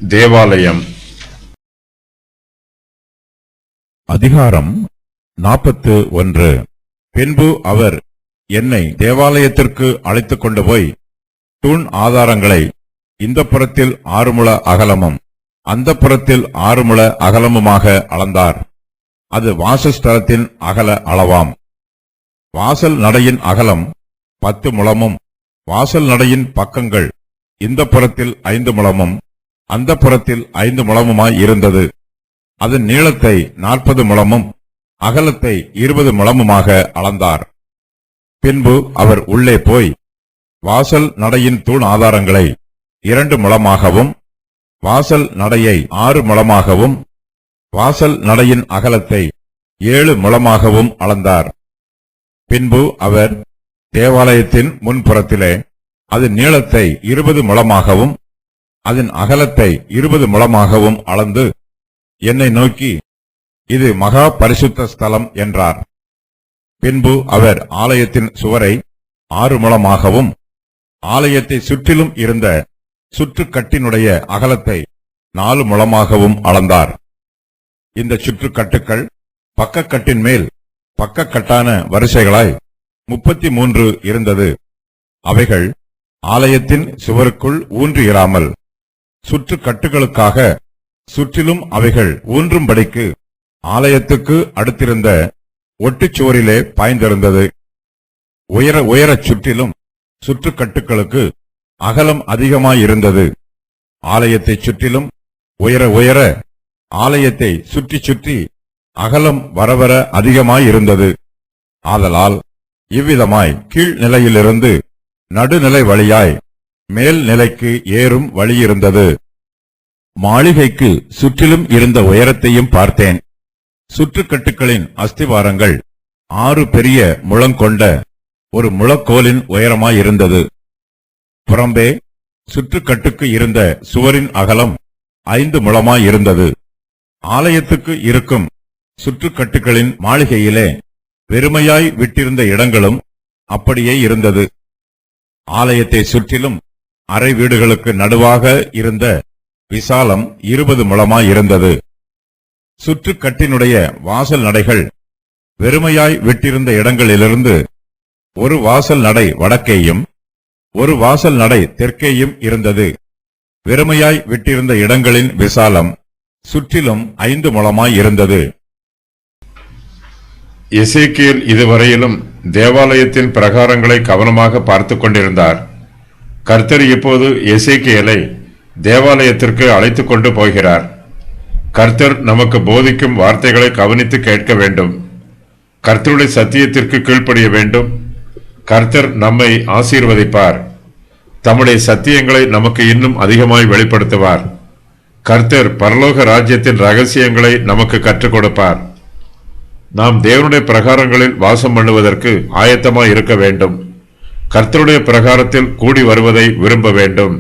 தேவாலயம். அதிகாரம் 41. பின்பு அவர் என்னை தேவாலயத்திற்கு அழைத்துக் கொண்டு போய் தூண் ஆதாரங்களை இந்த புறத்தில் 6 முழ அகலமும் அந்த புறத்தில் 6 முழ அகலமுமாக அளந்தார். அது வாசஸ்தலத்தின் அகல அளவாம். வாசல் நடையின் அகலம் 10 முழமும் வாசல் நடையின் பக்கங்கள் இந்த புறத்தில் 5 முழமும் அந்த புறத்தில் 5 முழமுமாய் இருந்தது. அதன் நீளத்தை 40 முழமும் அகலத்தை 20 முழமுமாக அளந்தார். பின்பு அவர் உள்ளே போய் வாசல் நடையின் தூண் ஆதாரங்களை 2 முழமாகவும் வாசல் நடையை 6 முழமாகவும் வாசல் நடையின் அகலத்தை 7 முழமாகவும் அளந்தார். பின்பு அவர் தேவாலயத்தின் முன்புறத்திலே அதன் நீளத்தை 20 முழமாகவும் அதன் அகலத்தை 20 முழமாகவும் அளந்து என்னை நோக்கி, இது மகா பரிசுத்த ஸ்தலம் என்றார். பின்பு அவர் ஆலயத்தின் சுவரை 6 முழமாகவும் ஆலயத்தை சுற்றிலும் இருந்த சுற்றுக்கட்டினுடைய அகலத்தை 4 முழமாகவும் அளந்தார். இந்த சுற்றுக்கட்டுக்கள் பக்கக்கட்டின் மேல் பக்கக்கட்டான வரிசைகளாய் 33 இருந்தது. அவைகள் ஆலயத்தின் சுவருக்குள் ஊன்றியிராமல் சுற்றுக்கட்டுகளுக்காக சுற்றிலும் அவைகள் ஊன்றும்படிக்கு ஆலயத்துக்கு அடுத்திருந்த ஒட்டுச்சுவரிலே பாய்ந்திருந்தது. உயரச் சுற்றிலும் சுற்றுக்கட்டுகளுக்கு அகலம் அதிகமாயிருந்தது. ஆலயத்தைச் சுற்றிலும் உயர ஆலயத்தை சுற்றி சுற்றி அகலம் வரவர அதிகமாயிருந்தது. ஆதலால் இவ்விதமாய் கீழ்நிலையிலிருந்து நடுநிலை வழியாய் மேல் நிலைக்கு ஏறும் வழியிருந்தது. மாளிகைக்கு சுற்றிலும் இருந்த உயரத்தையும் பார்த்தேன். சுற்றுக்கட்டுகளின் அஸ்திவாரங்கள் 6 பெரிய முழங்கொண்ட ஒரு முழக்கோலின் உயரமாயிருந்தது. புறம்பே சுற்றுக்கட்டுக்கு இருந்த சுவரின் அகலம் 5 முழமாயிருந்தது. ஆலயத்துக்கு இருக்கும் சுற்றுக்கட்டுகளின் மாளிகையிலே வெறுமையாய் விட்டிருந்த இடங்களும் அப்படியே இருந்தது. ஆலயத்தை சுற்றிலும் அறை வீடுகளுக்கு நடுவாக இருந்த விசாலம் 20 முழமாயிருந்தது. சுற்றுக்கட்டினுடைய வாசல் நடைகள் வெறுமையாய் விட்டிருந்த இடங்களிலிருந்து ஒரு வாசல் நடை வடக்கேயும் ஒரு வாசல் நடை தெற்கேயும் இருந்தது. வெறுமையாய் விட்டிருந்த இடங்களின் விசாலம் சுற்றிலும் 5 முழமாயிருந்தது. எசேக்கியேல் இதுவரையிலும் தேவாலயத்தின் பிரகாரங்களை கவனமாக பார்த்துக் கொண்டிருந்தார். கர்த்தர் இப்போது எசேக்கியேலை தேவாலயத்திற்கு அழைத்துக் கொண்டு போகிறார். கர்த்தர் நமக்கு போதிக்கும் வார்த்தைகளை கவனித்து கேட்க வேண்டும். கர்த்தருடைய சத்தியத்திற்கு கீழ்ப்படிய வேண்டும். கர்த்தர் நம்மை ஆசீர்வதிப்பார். தம்முடைய சத்தியங்களை நமக்கு இன்னும் அதிகமாய் வெளிப்படுத்துவார். கர்த்தர் பரலோக ராஜ்யத்தின் ரகசியங்களை நமக்கு கற்றுக் கொடுப்பார். நாம் தேவனுடைய பிரகாரங்களில் வாசம் பண்ணுவதற்கு ஆயத்தமாய் இருக்க வேண்டும். கர்த்தருடைய பிரகாரத்தில் கூடி வருவதை விரும்ப வேண்டும்.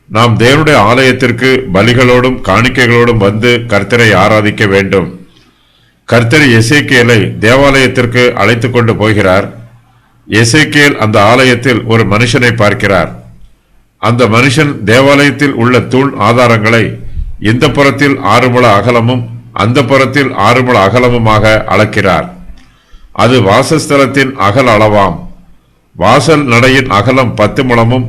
நாம் தேவனுடைய ஆலயத்திற்கு பலிகளோடும் காணிக்கைகளோடும் வந்து கர்த்தரை ஆராதிக்க வேண்டும். கர்த்தர் எசேக்கியேலை தேவாலயத்திற்கு அழைத்துக் கொண்டு போகிறார். எசேக்கியேல் அந்த ஆலயத்தில் ஒரு மனுஷனை பார்க்கிறார். அந்த மனுஷன் தேவாலயத்தில் உள்ள தூண் ஆதாரங்களை இந்த புறத்தில் 6 முழ அகலமும் அந்த புறத்தில் 6 முழ அகலமுமாக அளக்கிறார். அது வாசஸ்தலத்தின் அகல அளவாம். வாசல் நடையின் அகலம் 10 முழமும்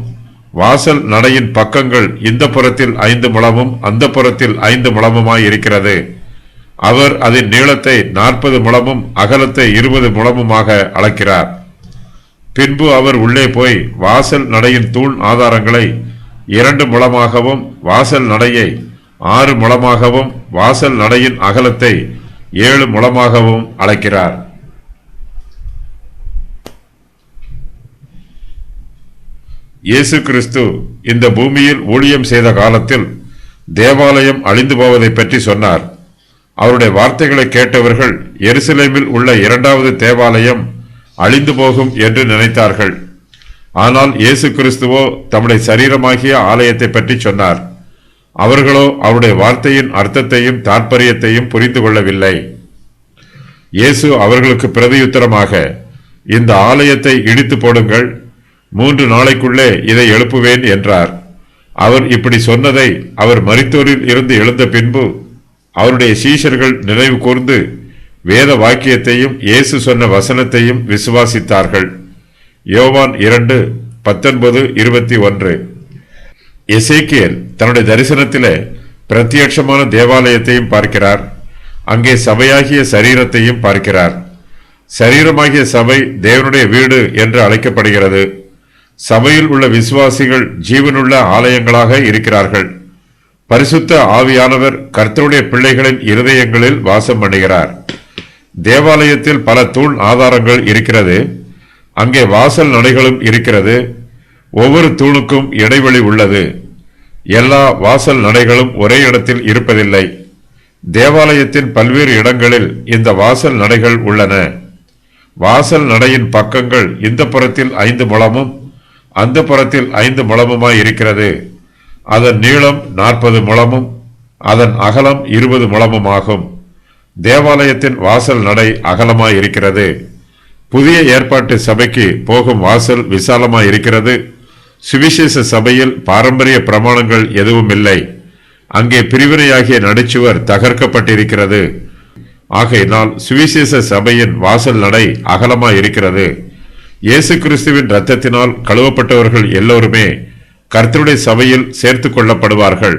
வாசல் நடையின் பக்கங்கள் இந்த புறத்தில் 5 முழமும் அந்த புறத்தில் 5 முழமுமாய் இருக்கிறது. அவர் அதன் நீளத்தை 40 முழமும் அகலத்தை 20 முழமுமாக அளக்கிறார். பின்பு அவர் உள்ளே போய் வாசல் நடையின் தூண் ஆதாரங்களை 2 முழமாகவும் வாசல் நடையை 6 முழமாகவும் வாசல் நடையின் அகலத்தை 7 முழமாகவும் அளக்கிறார். இயேசு கிறிஸ்து இந்த பூமியில் ஊழியம் செய்த காலத்தில் தேவாலயம் அழிந்து போவதை பற்றி சொன்னார். அவருடைய வார்த்தைகளை கேட்டவர்கள் எருசலேமில் உள்ள 2வது தேவாலயம் அழிந்து போகும் என்று நினைத்தார்கள். ஆனால் இயேசு கிறிஸ்துவோ தம்முடைய சரீரமாகிய ஆலயத்தை பற்றி சொன்னார். அவர்களோ அவருடைய வார்த்தையின் அர்த்தத்தையும் தாற்பயத்தையும் புரிந்து கொள்ளவில்லை. இயேசு அவர்களுக்கு பிரதியுத்தரமாக, இந்த ஆலயத்தை இடித்து போடுங்கள், 3 நாளைக்குள்ளே இதை எழுப்புவேன் என்றார். அவர் இப்படி சொன்னதை அவர் மரித்தோரில் இருந்து எழுந்த பின்பு அவருடைய சீஷர்கள் நினைவு கூர்ந்து வேத வாக்கியத்தையும் இயேசு சொன்ன வசனத்தையும் விசுவாசித்தார்கள். யோவான் 2:19-21. எசேக்கியேல் தன்னுடைய தரிசனத்திலே பிரத்யட்சமான தேவாலயத்தையும் பார்க்கிறார். அங்கே சபையாகிய சரீரத்தையும் பார்க்கிறார். சரீரமாகிய சபை தேவனுடைய வீடு என்று அழைக்கப்படுகிறது. சபையில் உள்ள விசுவாசிகள் ஜீவனுள்ள ஆலயங்களாக இருக்கிறார்கள். பரிசுத்த ஆவியானவர் கர்த்தருடைய பிள்ளைகளின் இருதயங்களில் வாசம் பண்ணுகிறார். தேவாலயத்தில் பல தூண் ஆதாரங்கள் இருக்கிறது. அங்கே வாசல் நடைகளும் இருக்கிறது. ஒவ்வொரு தூணுக்கும் இடைவெளி உள்ளது. எல்லா வாசல் நடைகளும் ஒரே இடத்தில் இருப்பதில்லை. தேவாலயத்தின் பல்வேறு இடங்களில் இந்த வாசல் நடைகள் உள்ளன. வாசல் நடையின் பக்கங்கள் இந்த புறத்தில் 5 முழமும் அந்த புறத்தில் 5 முழமுமாய் இருக்கிறது. அதன் நீளம் 40 முழமும் அதன் அகலம் 20 முழமுமாகும். தேவாலயத்தின் வாசல் நடை அகலமாய் இருக்கிறது. புதிய ஏற்பாட்டு சபைக்கு போகும் வாசல் விசாலமாய் இருக்கிறது. சுவிசேஷ சபையில் பாரம்பரிய பிரமாணங்கள் எதுவும் இல்லை. அங்கே பிரிவினையாகிய நடுச்சுவர் தகர்க்கப்பட்டிருக்கிறது. ஆகையினால் சுவிசேஷ சபையின் வாசல் நடை அகலமாய் இருக்கிறது. இயேசு கிறிஸ்துவின் இரத்தத்தினால் கழுவப்பட்டவர்கள் எல்லோருமே கர்த்தருடைய சபையில் சேர்த்துக் கொள்ளப்படுவார்கள்.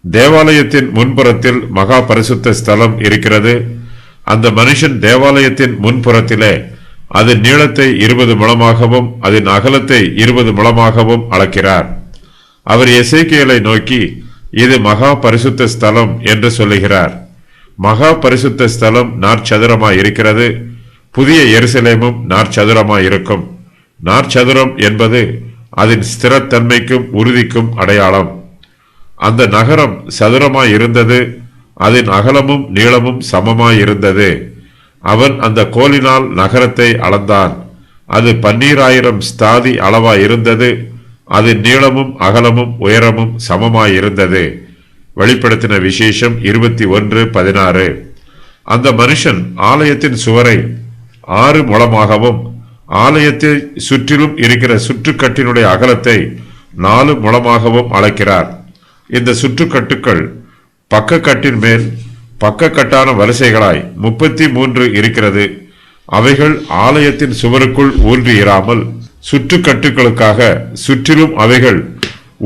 தேவாலயத்தின் முன்புறத்தில் மகா பரிசுத்த ஸ்தலம் இருக்கிறது. அந்த மனுஷன் தேவாலயத்தின் முன்புறத்திலே அதன் நீளத்தை 20 முழமாகவும் அதன் அகலத்தை 20 முழமாகவும் அளக்கிறார். அவர் எசேக்கியேலை நோக்கி, இது மகா பரிசுத்த ஸ்தலம் என்று சொல்லுகிறார். மகா பரிசுத்த ஸ்தலம் நாற்சதுரமாய் இருக்கிறது. புதிய எருசலேமும் நாற்சதுரமாய் இருக்கும். நாற்சதுரம் என்பது அதன் ஸ்திரத்தன்மைக்கும் உறுதிக்கும் அடையாளம். அந்த நகரம் சதுரமாய் இருந்தது. அதன் அகலமும் நீளமும் சமமாய் இருந்தது. அவன் அந்த கோலினால் நகரத்தை அளந்தான். அது 12,000 ஸ்தாதி அளவாய் இருந்தது. அதன் நீளமும் அகலமும் உயரமும் சமமாய் இருந்தது. வெளிப்படுத்தின விசேஷம் 21:16. அந்த மனுஷன் ஆலயத்தின் சுவரை 6 முழமாகவும் ஆலயத்தை சுற்றிலும் இருக்கிற சுற்றுக்கட்டினுடைய அகலத்தை 4 முழமாகவும் அளக்கிறார். இந்த சுற்றுக்கட்டுக்கள் பக்கக்கட்டின் மேல் பக்கக்கட்டான வரிசைகளாய் 33 இருக்கிறது. அவைகள் ஆலயத்தின் சுவருக்குள் ஊன்றி இராமல் சுற்றுக்கட்டுகளுக்காக சுற்றிலும் அவைகள்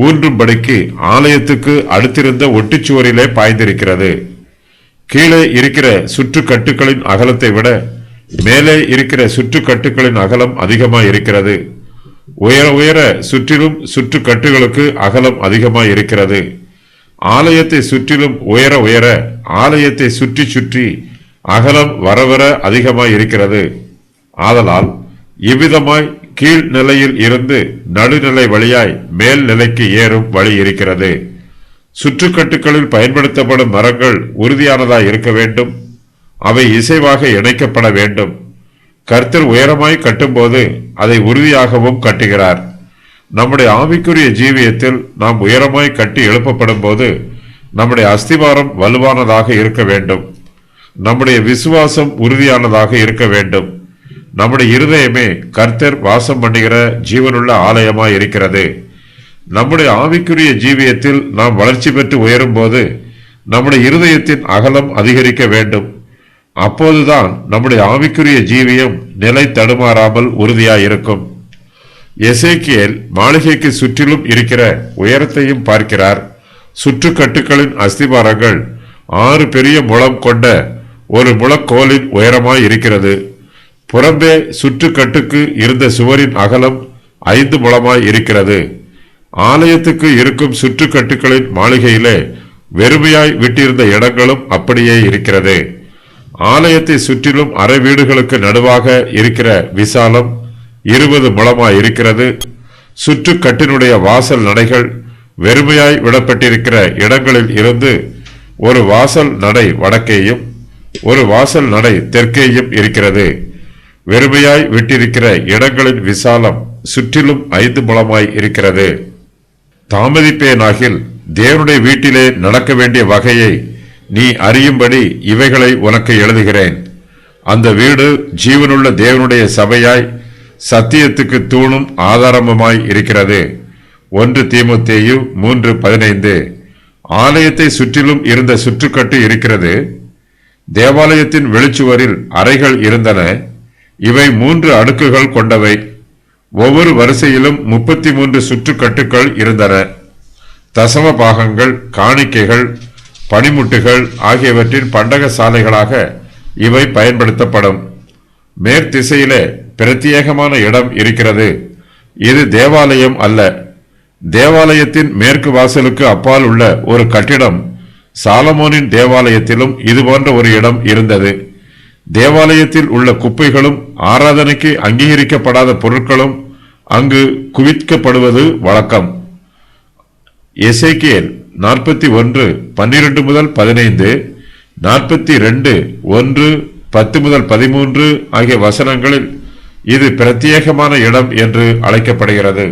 ஊன்றும்படிக்கு ஆலயத்துக்கு அடுத்திருந்த ஒட்டுச்சுவரிலே பாய்ந்திருக்கிறது. கீழே இருக்கிற சுற்றுக்கட்டுகளின் அகலத்தை விட மேலே இருக்கிற சுற்றுக்கட்டுகளின் அகலம் அதிகமாய் இருக்கிறது. உயர உயர சுற்றிலும் சுற்றுக்கட்டுகளுக்கு அகலம் அதிகமாய் இருக்கிறது. ஆலயத்தை சுற்றிலும் உயர உயர ஆலயத்தை சுற்றி சுற்றி அகலம் வரவர அதிகமாய் இருக்கிறது. ஆதலால் இவ்விதமாய் கீழ் நிலையில் இருந்து நடுநிலை வழியாய் மேல் நிலைக்கு ஏறும் வழி இருக்கிறது. சுற்றுக்கட்டுகளில் பயன்படுத்தப்படும் மரங்கள் உறுதியானதாய் இருக்க வேண்டும். அவை இசைவாக இணைக்கப்பட வேண்டும். கர்த்தர் உயரமாய் கட்டும்போது அதை உறுதியாகவும் கட்டுகிறார். நம்முடைய ஆவிக்குரிய ஜீவியத்தில் நாம் உயரமாய் கட்டி எழுப்பப்படும் போது நம்முடைய அஸ்திவாரம் வலுவானதாக இருக்க வேண்டும். நம்முடைய விசுவாசம் உறுதியானதாக இருக்க வேண்டும். நம்முடைய இருதயமே கர்த்தர் வாசம் பண்ணுகிற ஜீவனுள்ள ஆலயமாய் இருக்கிறது. நம்முடைய ஆவிக்குரிய ஜீவியத்தில் நாம் வளர்ச்சி பெற்று உயரும் போது நம்முடைய இருதயத்தின் அகலம் அதிகரிக்க வேண்டும். அப்போதுதான் நம்முடைய ஆவிக்குரிய ஜீவியம் நிலை தடுமாறாமல் உறுதியாயிருக்கும். எசேக்கியேல் மாளிகைக்கு சுற்றிலும் இருக்கிற உயரத்தையும் பார்க்கிறார். சுற்றுக்கட்டுகளின் அஸ்திபாரங்கள் 6 பெரிய முழம் கொண்ட ஒரு முழக்கோலின் உயரமாய் இருக்கிறது. புறம்பே சுற்றுக்கட்டுக்கு இருந்த சுவரின் அகலம் 5 முழமாய் இருக்கிறது. ஆலயத்துக்கு இருக்கும் சுற்றுக்கட்டுகளின் மாளிகையிலே வெறுமையாய் விட்டிருந்த இடங்களும் அப்படியே இருக்கிறது. ஆலயத்தை சுற்றிலும் அறை வீடுகளுக்கு நடுவாக இருக்கிற விசாலம் 20 முழமாய் இருக்கிறது. சுற்றுக்கட்டினுடைய வாசல் நடைகள் வெறுமையாய் விடப்பட்டிருக்கிற இடங்களில் இருந்து ஒரு வாசல் நடை வடக்கேயும் ஒரு வாசல் நடை தெற்கேயும் இருக்கிறது. வெறுமையாய் விட்டிருக்கிற இடங்களின் விசாலம் சுற்றிலும் 5 முழமாய் இருக்கிறது. தாமதிப்பேனாகில் தேவனுடைய வீட்டிலே நடக்க வேண்டிய வகையை நீ அறியும்படி இவைகளை உனக்கு எழுதுகிறேன். அந்த வீடு ஜீவனுள்ள தேவனுடைய சபையாய் சத்தியத்துக்கு தூணும் ஆதாரமுமாய் இருக்கிறது. 1 தீமோத்தேயு 3:15. ஆலயத்தை சுற்றிலும் இருந்த சுற்றுக்கட்டு இருக்கிறது. தேவாலயத்தின் வெளிச்சுவரில் அறைகள் இருந்தன. இவை 3 அடுக்குகள் கொண்டவை. ஒவ்வொரு வரிசையிலும் 33 சுற்றுக்கட்டுகள் இருந்தன. தசம பாகங்கள், காணிக்கைகள், பனிமுட்டுகள் ஆகியவற்றின் பண்டக சாலைகளாக இவை பயன்படுத்தப்படும். மேற்திசையிலே பிரத்யேகமான இடம் இருக்கிறது. இது தேவாலயம் அல்ல. தேவாலயத்தின் மேற்கு வாசலுக்கு அப்பால் உள்ள ஒரு கட்டிடம். சாலமோனின் தேவாலயத்திலும் இதுபோன்ற ஒரு இடம் இருந்தது. தேவாலயத்தில் உள்ள குப்பைகளும் ஆராதனைக்கு அங்கீகரிக்கப்படாத பொருட்களும் அங்கு குவிக்கப்படுவது வழக்கம். எசேக்கியேல் 41:12-15, 42:1-10-13 ஆகிய வசனங்களில் இது பிரத்யேகமான இடம் என்று அழைக்கப்படுகிறது.